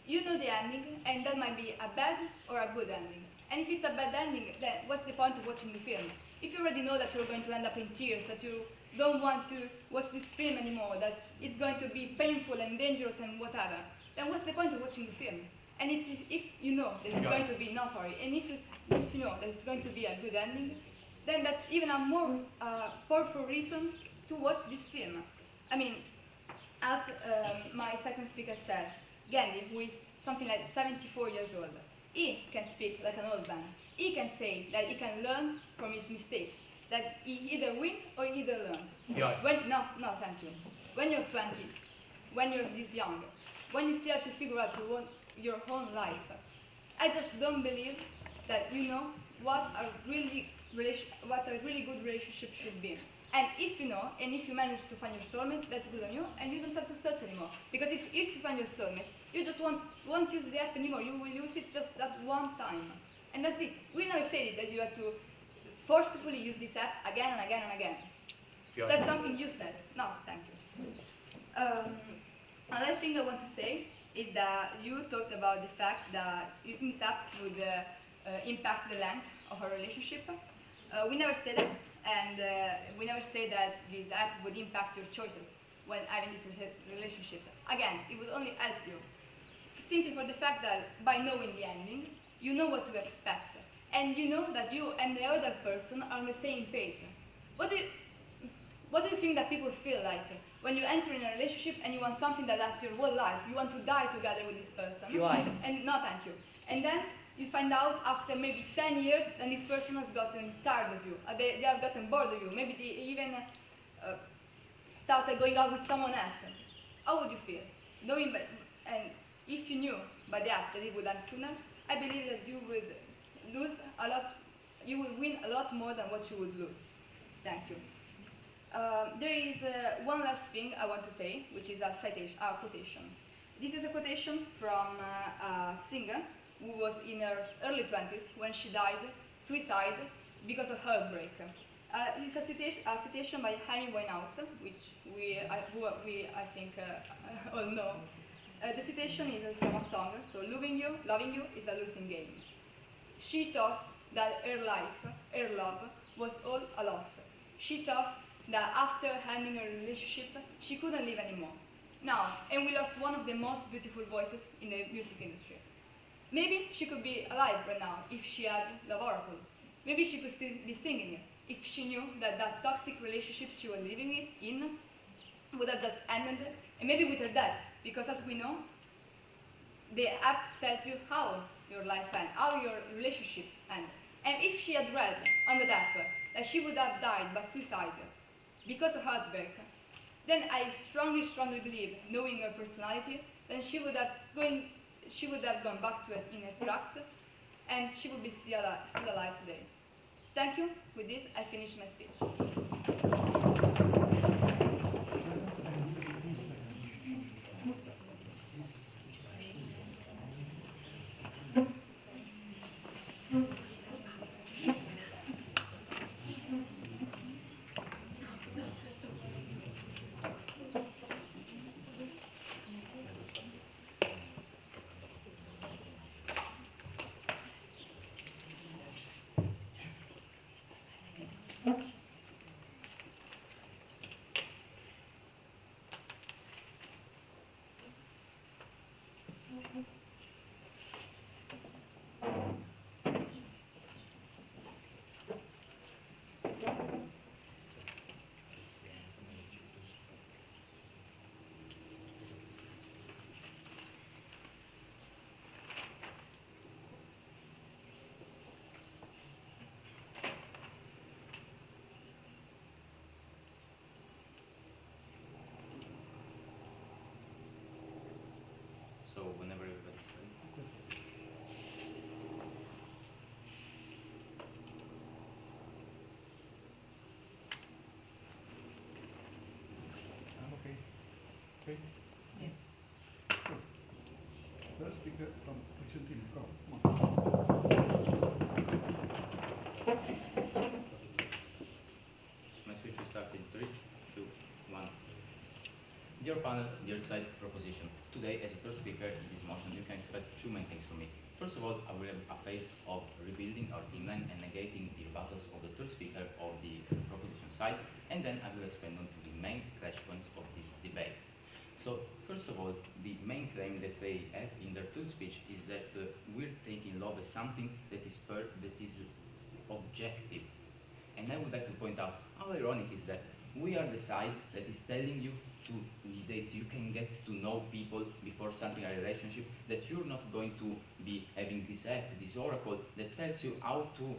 You know the ending, and that might be a bad or a good ending. And if it's a bad ending, then what's the point of watching the film? If you already know that you're going to end up in tears, that you don't want to watch this film anymore, that it's going to be painful and dangerous and whatever, then what's the point of watching the film? And if you know that it's going to be, and if you know that it's going to be a good ending, then that's even a more powerful reason to watch this film. I mean, as my second speaker said, Gandhi, who is something like 74 years old, he can speak like an old man. He can say that he can learn from his mistakes, that he either wins or he either learns. Yeah. No, thank you. When you're 20, when you're this young, when you still have to figure out your own life, I just don't believe that you know what a really good relationship should be. And if you know, and if you manage to find your soulmate, that's good on you, and you don't have to search anymore. Because if you find your soulmate, you just won't use the app anymore. You will use it just that one time. And that's it. We never said it, that you have to forcefully use this app again and again and again. Yeah. That's something you said. No, thank you. Another thing I want to say is that you talked about the fact that using this app would impact the length of a relationship. We never said it, and we never say that this app would impact your choices when having this relationship. Again, it would only help you, simply for the fact that by knowing the ending, you know what to expect, and you know that you and the other person are on the same page. What do you think that people feel like when you enter in a relationship and you want something that lasts your whole life? You want to die together with this person. And no, thank you. And then you find out after maybe 10 years that this person has gotten tired of you. They have gotten bored of you. Maybe they even started going out with someone else. How would you feel? Knowing, and if you knew by the app that it would end sooner, I believe that you would lose a lot. You would win a lot more than what you would lose. Thank you. There is one last thing I want to say, which is a citation, a quotation. This is a quotation from a singer who was in her early 20s when she died, suicide, because of heartbreak. It's a citation by Amy Winehouse, which I think all know. The citation is from a song, so loving you is a losing game. She thought that her life, her love, was all a loss. She thought that after ending her relationship, she couldn't live anymore. Now, and we lost one of the most beautiful voices in the music industry. Maybe she could be alive right now if she had Love Oracle. Maybe she could still be singing if she knew that that toxic relationship she was living in would have just ended, and maybe with her death, because as we know, the app tells you how your life ends, how your relationships end. And if she had read on the app that she would have died by suicide because of heartbreak, then I strongly believe, knowing her personality, then she would have gone back to it in her tracks, and she would be still alive today. Thank you. With this, I finish my speech. So whenever everybody's ready. I'm okay. Okay? Yes. Good. First speaker from Christian team. Go. Come on. My speech will start in 3, 2, 1. Dear panel, dear side proposition. Today, as a third speaker in this motion, you can expect two main things from me. First of all, I will have a phase of rebuilding our team line and negating the rebuttals of the third speaker of the proposition side, and then I will expand on to the main crash points of this debate. So, first of all, the main claim that they have in their third speech is that we're taking love as something that is objective. And I would like to point out how ironic is that we are the side that is telling you that you can get to know people before starting a relationship, that you're not going to be having this app, this oracle that tells you how to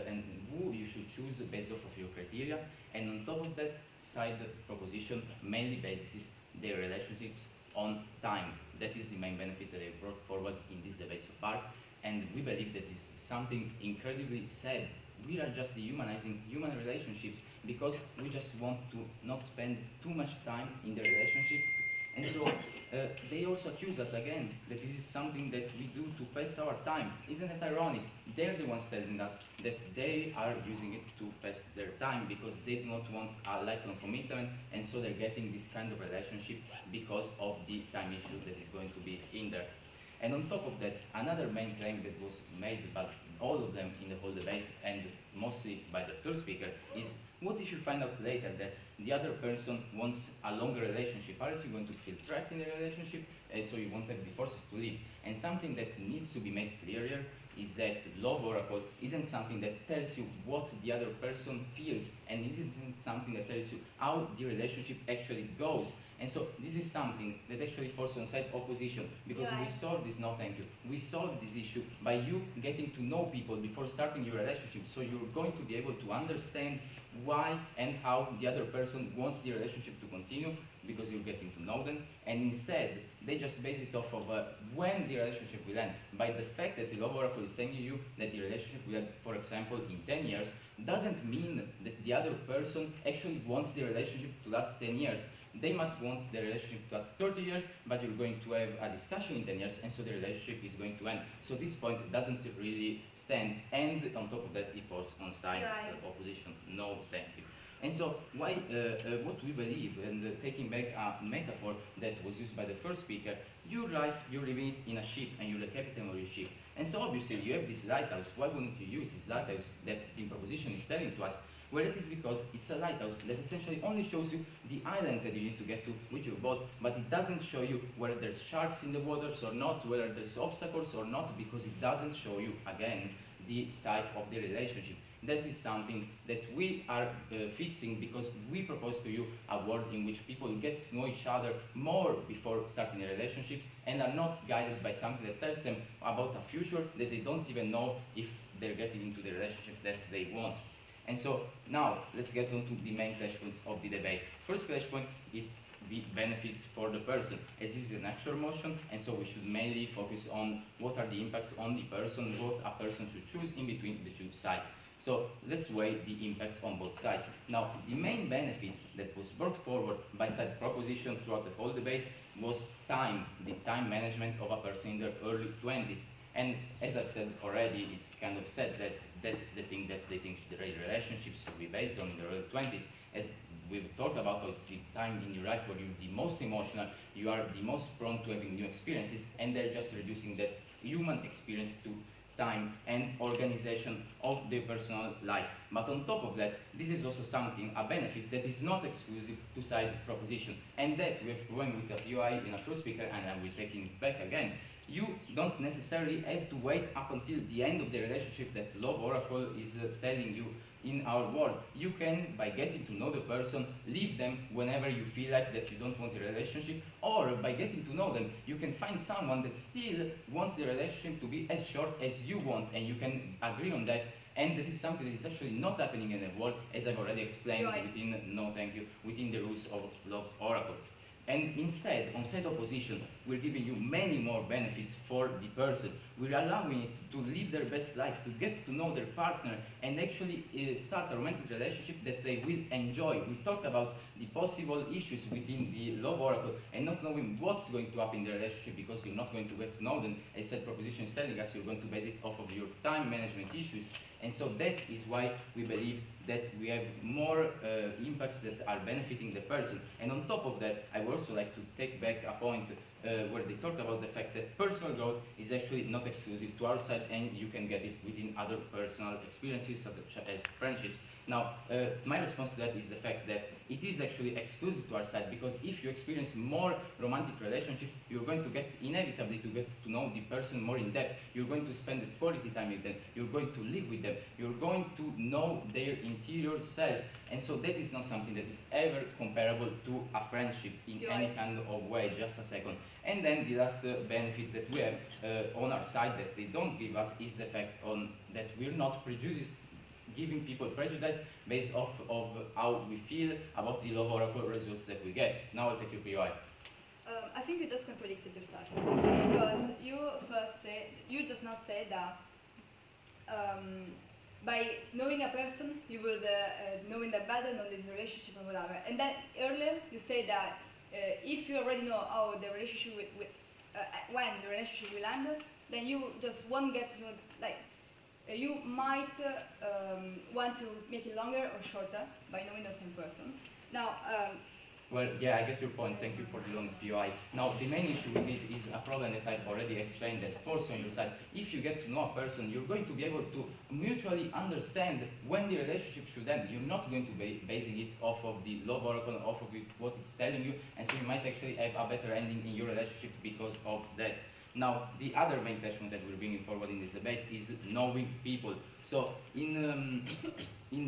and who you should choose based off of your criteria, and on top of that, side proposition mainly bases their relationships on time. That is the main benefit that they brought forward in this debate so far, and we believe that is something incredibly sad. We are just dehumanizing human relationships because we just want to not spend too much time in the relationship And so they also accuse us again that this is something that we do to pass our time. Isn't it ironic? They're the ones telling us that they are using it to pass their time because they do not want a lifelong commitment, and so they're getting this kind of relationship because of the time issue that is going to be in there. And on top of that, another main claim that was made by all of them in the whole debate, and mostly by the third speaker, is what if you find out later that the other person wants a longer relationship? Aren't you going to feel trapped in the relationship? And so you won't have the forces to leave. And something that needs to be made clearer is that love oracle isn't something that tells you what the other person feels, and it isn't something that tells you how the relationship actually goes. And so this is something that actually forces on-site opposition, because we solve this, no thank you, we solve this issue by you getting to know people before starting your relationship, so you're going to be able to understand why and how the other person wants the relationship to continue, because you're getting to know them, and instead they just base it off of when the relationship will end. By the fact that the love oracle is telling you that the relationship will end, for example, in 10 years, doesn't mean that the other person actually wants the relationship to last 10 years. They might want the relationship to last 30 years, but you're going to have a discussion in 10 years, and so the relationship is going to end. So this point doesn't really stand, and on top of that, it falls on side opposition. No, thank you. And so why, what we believe, and taking back a metaphor that was used by the first speaker, your life, you're living it in a ship, and you're the captain of your ship. And so obviously you have this lighthouse. Why wouldn't you use this lighthouse that the proposition is telling to us? Well, it is because it's a lighthouse that essentially only shows you the island that you need to get to with your boat, but it doesn't show you whether there's sharks in the waters or not, whether there's obstacles or not, because it doesn't show you, again, the type of the relationship. That is something that we are fixing, because we propose to you a world in which people get to know each other more before starting their relationships, and are not guided by something that tells them about a future that they don't even know if they're getting into the relationship that they want. And so now let's get on to the main clash points of the debate. First clash point is the benefits for the person, as this is an actual motion, and so we should mainly focus on what are the impacts on the person, what a person should choose in between the two sides. So let's weigh the impacts on both sides. Now, the main benefit that was brought forward by side proposition throughout the whole debate was time, the time management of a person in their early 20s. And as I've said already, it's kind of said that that's the thing that they think the relationships should be based on in their early 20s. As we've talked about, it's the time in your life where you're the most emotional, you are the most prone to having new experiences, and they're just reducing that human experience to time and organization of their personal life. But on top of that, this is also something, a benefit that is not exclusive to side proposition, and that we have proven with the UI in a first speaker, and I will take it back again. You don't necessarily have to wait up until the end of the relationship that Love Oracle is telling you in our world. You can, by getting to know the person, leave them whenever you feel like that you don't want a relationship, or by getting to know them, you can find someone that still wants the relationship to be as short as you want, and you can agree on that. And that is something that is actually not happening in the world, as I've already explained within the rules of Love Oracle. And instead, on-site opposition, we're giving you many more benefits for the person. We're allowing it to live their best life, to get to know their partner, and actually start a romantic relationship that they will enjoy. We talked about the possible issues within the Love Oracle, and not knowing what's going to happen in the relationship because you're not going to get to know them. As said, proposition is telling us you're going to base it off of your time management issues. And so that is why we believe that we have more impacts that are benefiting the person. And on top of that, I would also like to take back a point where they talk about the fact that personal growth is actually not exclusive to our side, and you can get it within other personal experiences such as friendships. Now, my response to that is the fact that it is actually exclusive to our side, because if you experience more romantic relationships, you're going to get inevitably to get to know the person more in depth. You're going to spend quality time with them. You're going to live with them. You're going to know their interior self. And so that is not something that is ever comparable to a friendship in any kind of way. Just a second. And then the last benefit that we have on our side that they don't give us is the fact that we're not prejudiced, giving people prejudice based off of how we feel about the Love Oracle results that we get. Now I'll take your POI. I think you just contradicted yourself, because you just now said that by knowing a person, you would knowing them better, know this relationship and whatever. And then earlier you said that if you already know how the relationship when the relationship will end, then you just won't get to know, like, you might want to make it longer or shorter by knowing the same person. Now, Well, yeah, I get your point. Thank you for the long POI. Now, the main issue with this is a problem that I've already explained, that force on your side. If you get to know a person, you're going to be able to mutually understand when the relationship should end. You're not going to be basing it off of the love oracle, off of what it's telling you, and so you might actually have a better ending in your relationship because of that. Now, the other main attachment that we're bringing forward in this debate is knowing people. So, in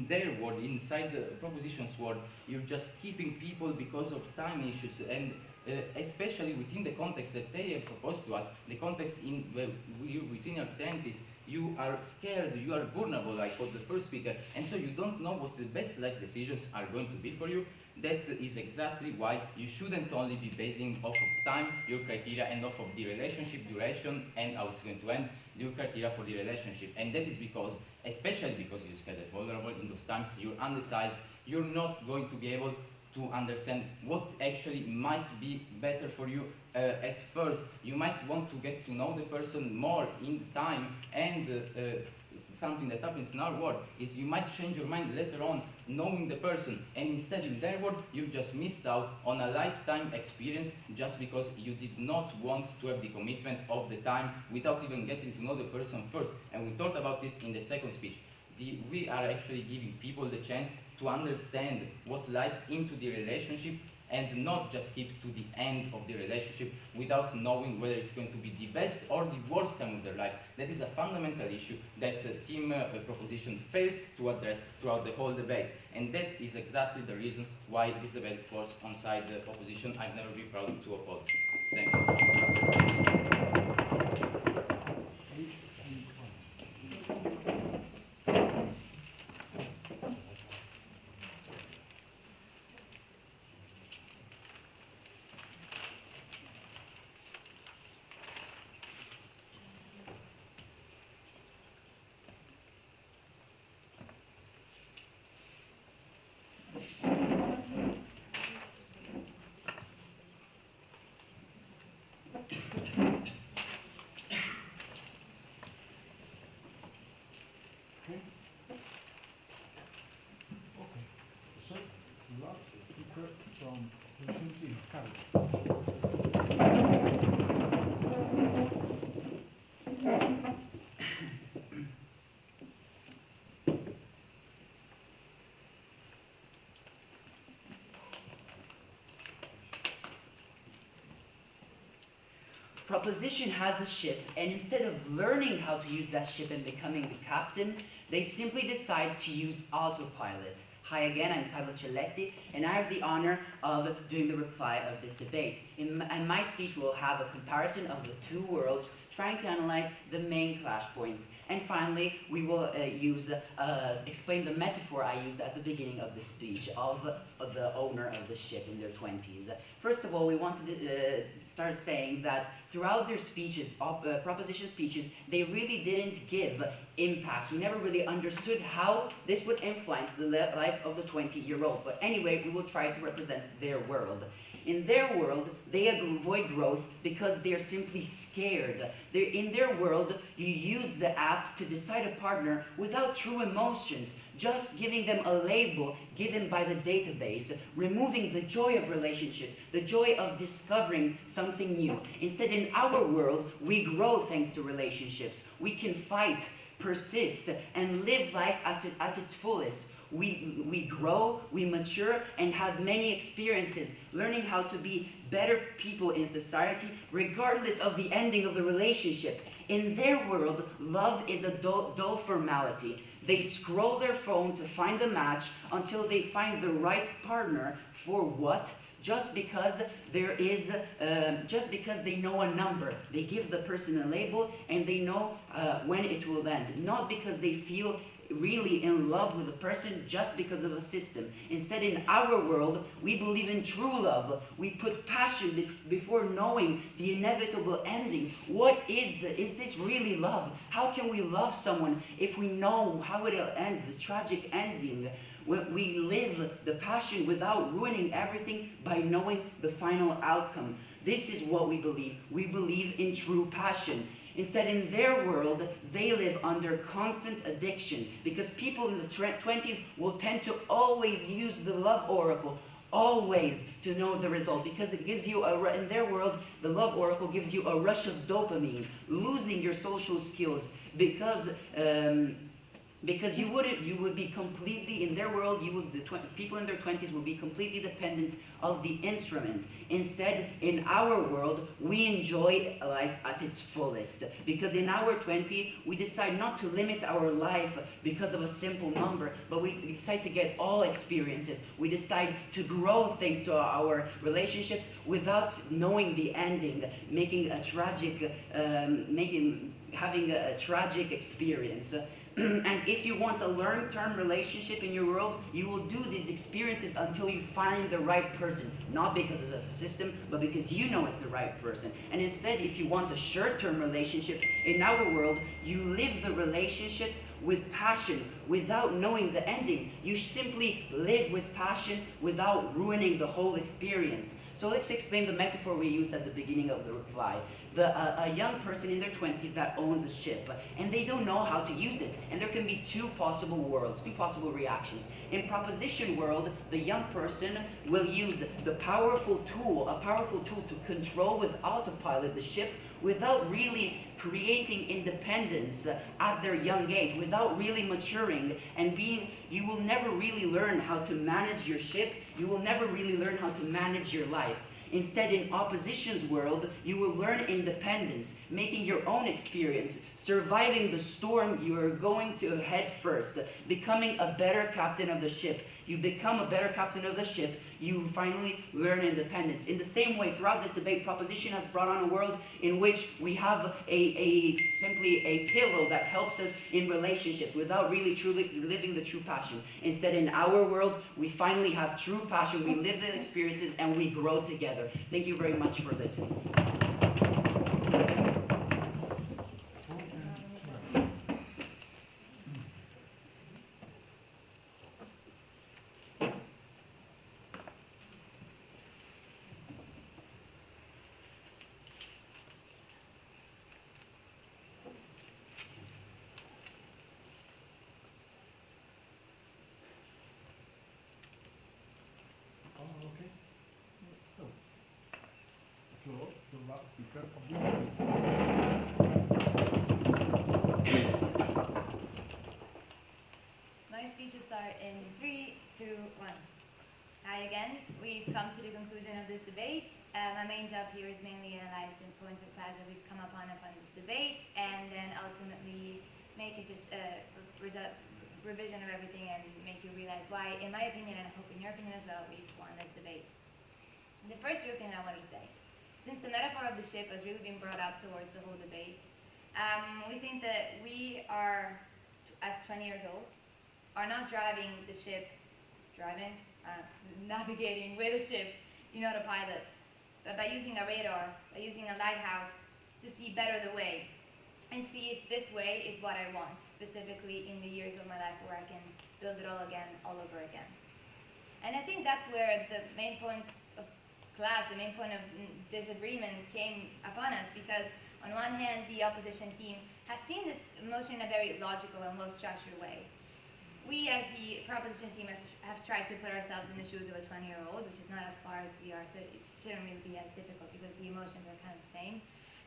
their world, inside the propositions world, you're just keeping people because of time issues, and especially within the context that they have proposed to us, the context within your 20s, you are scared, you are vulnerable, like what the first speaker, and so you don't know what the best life decisions are going to be for you. That is exactly why you shouldn't only be basing off of time, your criteria, and off of the relationship duration and how it's going to end, your criteria for the relationship. And that is because, especially because you're scared and vulnerable in those times, you're undecided, you're not going to be able to understand what actually might be better for you at first. You might want to get to know the person more in time, and something that happens in our world is you might change your mind later on knowing the person, and instead in their world you've just missed out on a lifetime experience just because you did not want to have the commitment of the time without even getting to know the person first. And we talked about this in the second speech. We are actually giving people the chance to understand what lies into the relationship and not just keep to the end of the relationship without knowing whether it's going to be the best or the worst time of their life. That is a fundamental issue that team proposition fails to address throughout the whole debate. And that is exactly the reason why this debate falls on side the opposition. I've never been proud to oppose. Thank you. From Piemonte, Gabriele. Proposition has a ship, and instead of learning how to use that ship and becoming the captain, they simply decide to use autopilot. Hi again, I'm Carlo Celletti, and I have the honor of doing the reply of this debate. In my speech, we'll have a comparison of the two worlds, trying to analyze the main clash points. And finally, we will explain the metaphor I used at the beginning of the speech of the owner of the ship in their 20s. First of all, we wanted to start saying that throughout their speeches, proposition speeches, they really didn't give impacts. We never really understood how this would influence the life of the 20-year-old. But anyway, we will try to represent their world. In their world, they avoid growth because they're simply scared. In their world, you use the app to decide a partner without true emotions, just giving them a label given by the database, removing the joy of relationship, the joy of discovering something new. Instead, in our world, we grow thanks to relationships. We can fight, persist, and live life at its fullest. We grow, we mature, and have many experiences, learning how to be better people in society, regardless of the ending of the relationship. In their world, love is a dull formality. They scroll their phone to find a match until they find the right partner for what? Just because they know a number. They give the person a label and they know when it will end. Not because they feel really in love with a person just because of a system. Instead, in our world, we believe in true love. We put passion before knowing the inevitable ending. What is this really love? How can we love someone if we know how it'll end, the tragic ending? We live the passion without ruining everything by knowing the final outcome. This is what we believe. We believe in true passion. Instead, in their world, they live under constant addiction because people in the 20s will tend to always use the love oracle, always, to know the result, because it gives you in their world, the love oracle gives you a rush of dopamine, losing your social skills because you would be completely, in their world, people in their 20s will be completely dependent of the instrument. Instead, in our world, we enjoy life at its fullest. Because in our 20s, we decide not to limit our life because of a simple number, but we decide to get all experiences. We decide to grow thanks to our relationships without knowing the ending, having a tragic experience. And if you want a long-term relationship in your world, you will do these experiences until you find the right person. Not because of a system, but because you know it's the right person. And instead, if you want a short-term relationship, in our world, you live the relationships with passion, without knowing the ending. You simply live with passion without ruining the whole experience. So let's explain the metaphor we used at the beginning of the reply. A young person in their 20s that owns a ship, and they don't know how to use it. And there can be two possible worlds, two possible reactions. In proposition world, the young person will use a powerful tool to control with autopilot the ship without really creating independence at their young age, without really maturing and you will never really learn how to manage your ship, you will never really learn how to manage your life. Instead, in opposition's world, you will learn independence, making your own experience, surviving the storm you are going to head first, becoming a better captain of the ship. You become a better captain of the ship, you finally learn independence. In the same way, throughout this debate, proposition has brought on a world in which we have simply a pillow that helps us in relationships without really truly living the true passion. Instead, in our world, we finally have true passion, we live the experiences, and we grow together. Thank you very much for listening. Okay. So, the floor, the last speaker of this debate. My speech will start in 3, 2, 1. Hi again. We've come to the conclusion of this debate. My main job here is mainly analyze the points of clash that we've come upon this debate, and then ultimately make it just a revision of everything and make you realize why, in my opinion, and I hope in your opinion as well, we've won this debate. The first real thing that I wanted to say, since the metaphor of the ship has really been brought up towards the whole debate, we think that we are, as 20 years old, are not driving the ship, navigating with a ship, the pilot, but by using a radar, by using a lighthouse to see better the way, and see if this way is what I want, specifically in the years of my life where I can build it all over again. And I think that's where the main point of clash, the main point of disagreement came upon us, because on one hand, the opposition team has seen this motion in a very logical and well-structured way. We, as the proposition team, have tried to put ourselves in the shoes of a 20-year-old, which is not as far as we are, so it shouldn't really be as difficult because the emotions are kind of the same.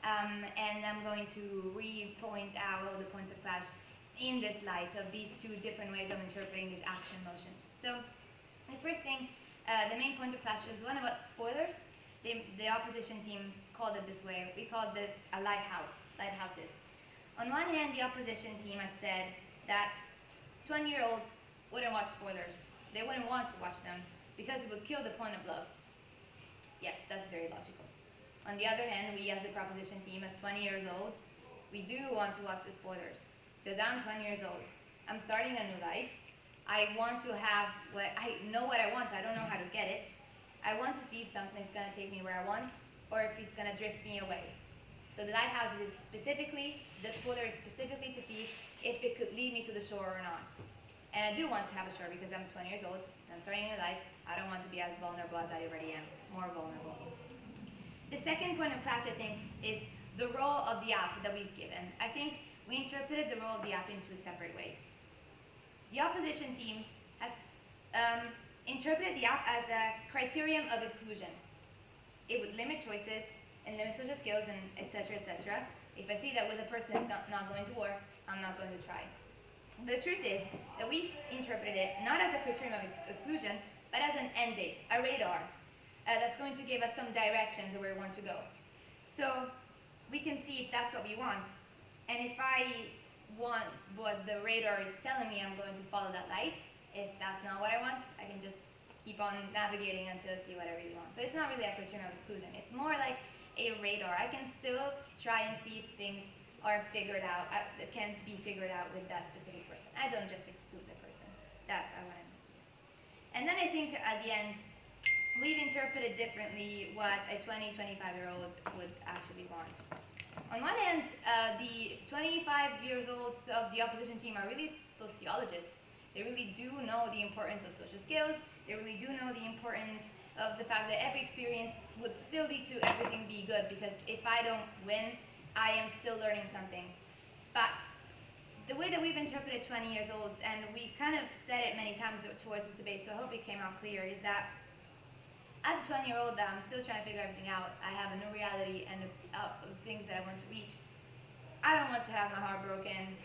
And I'm going to re-point out all the points of clash in this light of these two different ways of interpreting this action motion. So the first thing, the main point of clash is one about spoilers. The opposition team called it this way. We called it a lighthouses. On one hand, the opposition team has said that 20-year-olds wouldn't watch spoilers. They wouldn't want to watch them because it would kill the point of love. Yes, that's very logical. On the other hand, we as the proposition team, as 20 years old, we do want to watch the spoilers. Because I'm 20 years old. I'm starting a new life. I want to have I know what I want. I don't know how to get it. I want to see if something's going to take me where I want or if it's going to drift me away. So the lighthouse is specifically, the spoiler is specifically to see if it could lead me to the shore or not. And I do want to have a shore because I'm 20 years old, and I'm starting a new life. I don't want to be as vulnerable as I already am, more vulnerable. The second point of clash, I think, is the role of the app that we've given. I think we interpreted the role of the app in two separate ways. The opposition team has interpreted the app as a criterion of exclusion. It would limit choices and limit social skills and etc. etc. If I see that with a person is not going to work, I'm not going to try. The truth is that we've interpreted it not as a criterion of exclusion, but as an end date, a radar, that's going to give us some directions of where we want to go. So we can see if that's what we want. And if I want what the radar is telling me, I'm going to follow that light. If that's not what I want, I can just keep on navigating until I see what I really want. So it's not really a criterion of exclusion. It's more like a radar. I can still try and see if things are figured out, can be figured out with that specific person. I don't just exclude the person. That I want to know. And then I think at the end, we've interpreted differently what a 20, 25-year-old would actually want. On one hand, the 25 years olds of the opposition team are really sociologists. They really do know the importance of social skills. They really do know the importance of the fact that every experience would still lead to everything be good, because if I don't win, I am still learning something. But the way that we've interpreted 20 years olds, and we've kind of said it many times towards this debate, so I hope it came out clear, is that as a 20-year-old that I'm still trying to figure everything out, I have a new reality and things that I want to reach. I don't want to have my heart broken.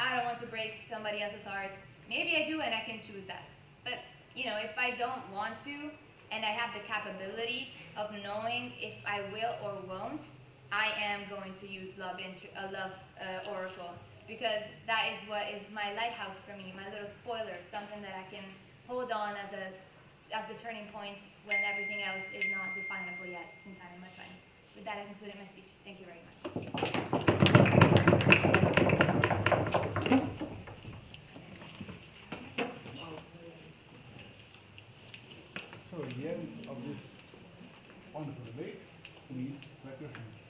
I don't want to break somebody else's heart. Maybe I do and I can choose that. But you know, if I don't want to, and I have the capability of knowing if I will or won't, I am going to use love oracle, because that is what is my lighthouse for me, my little spoiler, something that I can hold on as the turning point when everything else is not definable yet, since I'm in my 20s. With that, I concluded my speech. Thank you very much. So at the end of this wonderful debate, please clap your hands.